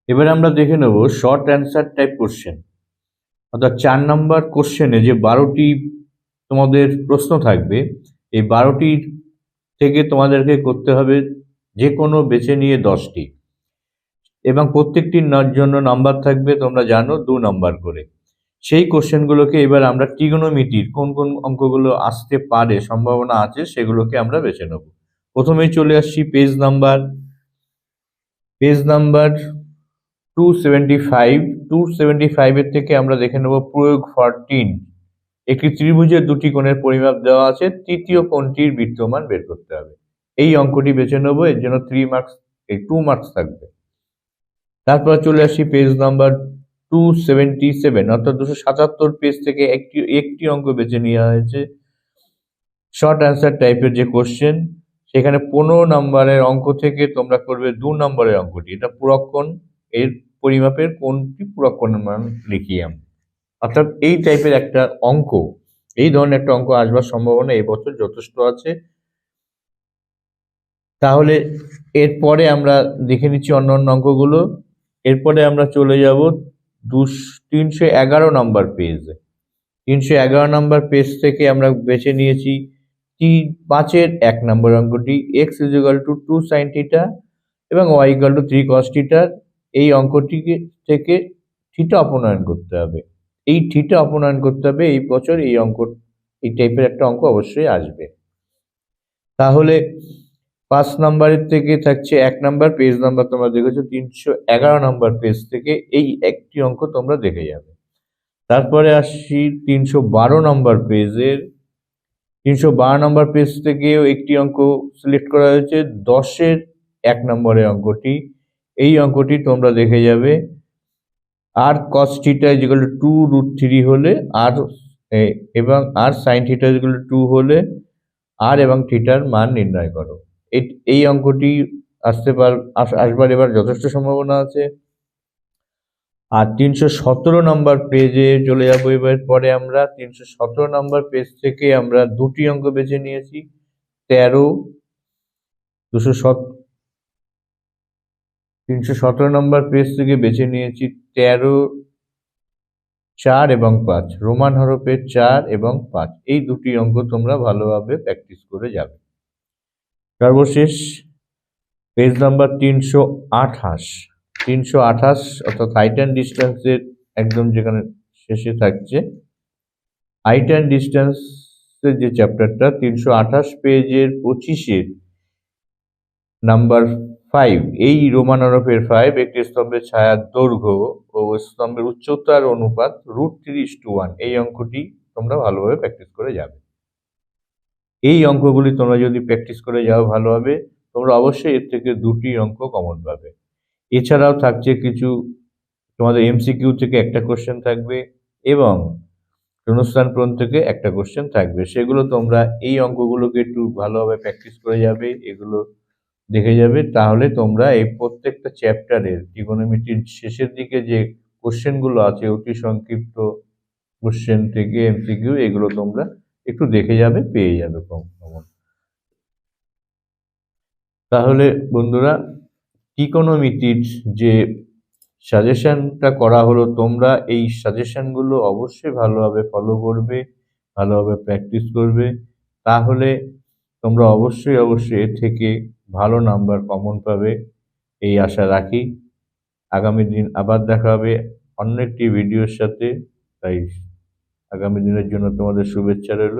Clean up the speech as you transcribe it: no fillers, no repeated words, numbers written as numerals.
এবার আমরা দেখে নেব শর্ট অ্যান্সার টাইপ কোশ্চেন। অর্থাৎ 4 নাম্বার কোশ্চেনে যে 12টি তোমাদের প্রশ্ন থাকবে, এই 12টির থেকে তোমাদেরকে করতে হবে যে কোনো বেছে নিয়ে 10টি, এবং প্রত্যেকটির জন্য নাম্বার থাকবে তোমরা জানো 2 নাম্বার করে। সেই কোশ্চেনগুলোকে এবার আমরা ট্রিগোনোমেট্রির কোন কোন অঙ্কগুলো আসতে পারে, সম্ভাবনা আছে, সেগুলোকে আমরা বেছে নেব। প্রথমেই চলে আসছি পেজ নাম্বার 275। 275 এর থেকে আমরা দেখে নেব প্রয়োগ 14। একটি ত্রিভুজের দুটি কোণের পরিমাপ দেওয়া আছে, তৃতীয় কোণটির বৃত্তমান বের করতে হবে। এই অঙ্কটি বেছে নেব, এর জন্য 2 মার্কস থাকবে। তারপর চলে আসি পেজ নাম্বার 277, অর্থাৎ 277 পেজ থেকে একটি অঙ্ক বেছে নেওয়া হয়েছে শর্ট অ্যান্সার টাইপের যে কোশ্চেন। সেখানে 15 নম্বরের অঙ্ক থেকে তোমরা করবে 2 নম্বরের অঙ্কটি। এটা পুরক্ষণ, এর পরিমাপের কোনটি পুরক্ষণের মান লিখিয়ে আমরা, অর্থাৎ এই টাইপের একটা অঙ্ক, এই ধরনের একটা অঙ্ক আসবার সম্ভাবনা এবছর যথেষ্ট আছে। তাহলে এরপরে আমরা দেখে নিচ্ছি অন্যান্য অঙ্কগুলো। এরপরে আমরা চলে যাব 311 নম্বর পেজে। 311 নম্বর পেজ থেকে আমরা বেছে নিয়েছি 5-এর 1 নম্বর অঙ্কটি, x = 2 sin থিটা এবং y = 3 cos থিটা। এই অঙ্কটিকে থেকে থিটা অপনয়ন করতে হবে। এই থিটা অপনয়ন করতে হবে, এই বছর এই টাইপের একটা অঙ্ক অবশ্যই আসবে। তাহলে 5 নম্বরের থেকে থাকছে 1 নম্বর পেজ নাম্বার, তোমরা দেখেছো 311 নম্বর পেজ থেকে এই একটি অঙ্ক তোমরা দেখে যাবে। তারপরে আসছি 312 নম্বর পেজের। 312 নম্বর পেজ থেকেও একটি অঙ্ক সিলেক্ট করা হয়েছে, 10-এর 1 নম্বরের অঙ্কটি। এই অঙ্কটি তোমরা দেখে যাবে। r cos থিটা = 2√3 হলে এবং r sin থিটা = 2 হলে r এবং থিটার মান নির্ণয় করো। এই অঙ্কটি আসবার এবার যথেষ্ট সম্ভাবনা আছে। আর 317 নম্বর পেজে চলে যাবো। এবার পরে আমরা 317 নম্বর পেজ থেকে আমরা 2টি অঙ্ক বেছে নিয়েছি। 317 নম্বর পেজ থেকে বেছে নিয়েছি 13, 4 এবং 5, রোমান হরফের 4 এবং 5। এই 2টি অঙ্ক তোমরা ভালোভাবে প্র্যাকটিস করে যাবে। সর্বশেষ পেজ নাম্বার 328, অর্থাৎ হাইট অ্যান্ড ডিস্টেন্সের একদম যেখানে শেষে থাকছে হাইট অ্যান্ড ডিস্টেন্সের যে চ্যাপ্টারটা, 328 পেজের 25-এর নাম্বার 5, এই রোমান হরফের 5, একটি স্তম্ভের ছায়ার দৈর্ঘ্য ও স্তম্ভের উচ্চতার অনুপাত √3:1। এই অঙ্কটি তোমরা ভালোভাবে প্র্যাকটিস করে যাবে। এই অঙ্কগুলি তোমরা যদি প্র্যাকটিস করে যাও ভালোভাবে, তোমরা অবশ্যই এর থেকে 2টি অঙ্ক কমন পাবে। এছাড়াও থাকছে কিছু তোমাদের এমসিকিউ থেকে একটা কোশ্চেন থাকবে এবং শূন্যস্থান পূরণ থেকে একটা কোশ্চেন থাকবে। সেগুলো তোমরা এই অঙ্কগুলোকে একটু ভালোভাবে প্র্যাকটিস করে যাবে, এগুলো দেখে যাবে। তাহলে তোমরা এই প্রত্যেকটা চ্যাপ্টারের ট্রিগোনোমেট্রির শেষের দিকে যে কোশ্চেনগুলো আছে, অতি সংক্ষিপ্ত কোশ্চেন থেকে এমসিকিউ, এগুলো তোমরা একটু দেখে যাবে, পেয়ে যাবে কমন। তাহলে বন্ধুরা, ট্রিগোনোমেট্রির যে সাজেশনটা করা হলো, তোমরা এই সাজেশনগুলো অবশ্যই ভালোভাবে ফলো করবে, ভালোভাবে প্র্যাকটিস করবে। তাহলে তোমরা অবশ্যই এর থেকে ভালো নাম্বার কমন পাবে, এই আশা রাখি। আগামী দিন আবার দেখা হবে অন্য একটি ভিডিওর সাথে। তাই আগামী দিনের জন্য তোমাদের শুভেচ্ছা রইল।